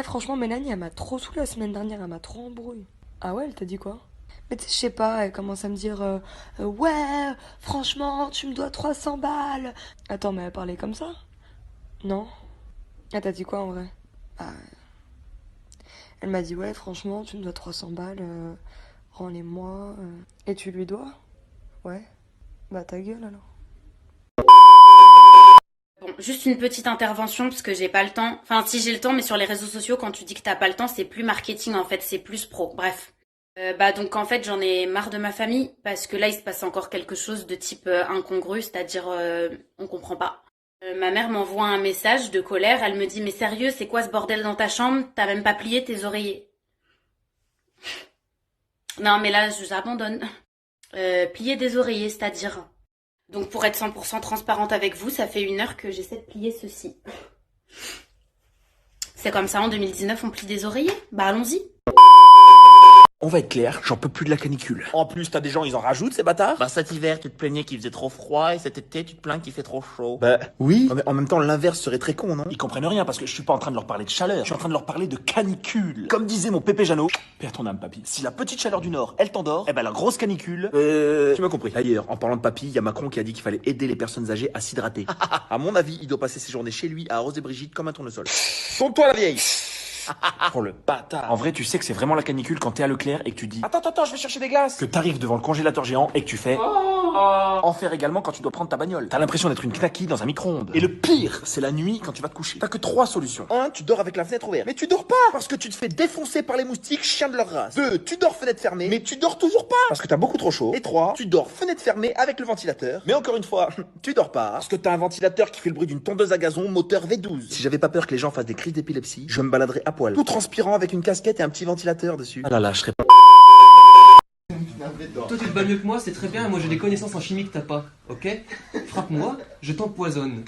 Franchement, Mélanie, elle m'a trop saoulée la semaine dernière, elle m'a trop embrouillée. Ah ouais, elle t'a dit quoi? Mais tu sais, je sais pas, elle commence à me dire ouais, franchement, tu me dois 300 balles. Attends, mais elle parlait comme ça? Non? Elle t'a dit quoi en vrai? Ah, elle m'a dit ouais, franchement, tu me dois 300 balles, rends-les-moi. Et tu lui dois? Ouais. Bah ta gueule alors. Bon, juste une petite intervention parce que j'ai pas le temps. Enfin, si j'ai le temps, mais sur les réseaux sociaux, quand tu dis que t'as pas le temps, c'est plus marketing en fait, c'est plus pro. Bref. Bah donc en fait, j'en ai marre de ma famille parce que là, il se passe encore quelque chose de type incongru, c'est-à-dire on comprend pas. Ma mère m'envoie un message de colère. Elle me dit mais sérieux, c'est quoi ce bordel dans ta chambre? T'as même pas plié tes oreillers. Non, mais là, j'abandonne. Plier des oreillers, c'est-à-dire. Donc pour être 100% transparente avec vous, ça fait 1 heure que j'essaie de plier ceci. C'est comme ça en 2019, on plie des oreillers? Bah allons-y. On va être clair, j'en peux plus de la canicule. En plus, t'as des gens, ils en rajoutent, ces bâtards. Bah cet hiver, tu te plaignais qu'il faisait trop froid et cet été, tu te plains qu'il fait trop chaud. Bah oui, mais en même temps, l'inverse serait très con, non? Ils comprennent rien parce que je suis pas en train de leur parler de chaleur, je suis en train de leur parler de canicule. Comme disait mon pépé Jeannot, paix à ton âme, papy. Si la petite chaleur du Nord, elle t'endort, eh ben la grosse canicule, tu m'as compris. D'ailleurs, en parlant de papy, il y a Macron qui a dit qu'il fallait aider les personnes âgées à s'hydrater. À mon avis, il doit passer ses journées chez lui à arroser Brigitte comme un tournesol. Tourne-toi la vieille. Oh le bâtard. En vrai, tu sais que c'est vraiment la canicule quand t'es à Leclerc et que tu dis attends, je vais chercher des glaces. Que t'arrives devant le congélateur géant et que tu fais enfer également quand tu dois prendre ta bagnole. T'as l'impression d'être une knacky dans un micro-ondes. Et le pire, c'est la nuit quand tu vas te coucher. T'as que 3 solutions. 1, tu dors avec la fenêtre ouverte. Mais tu dors pas parce que tu te fais défoncer par les moustiques, chiens de leur race. 2, tu dors fenêtre fermée. Mais tu dors toujours pas parce que t'as beaucoup trop chaud. Et 3, tu dors fenêtre fermée avec le ventilateur. Mais encore une fois, tu dors pas parce que t'as un ventilateur qui fait le bruit d'une tondeuse à gazon moteur V12. Si j'avais pas peur que les gens fassent des crises d'épilepsie, je me baladerais à poil, tout transpirant avec une casquette et un petit ventilateur dessus. Ah là là, je serais pas. Toi tu te bats mieux que moi, c'est très bien, moi j'ai des connaissances en chimie que t'as pas, ok? Frappe-moi, je t'empoisonne.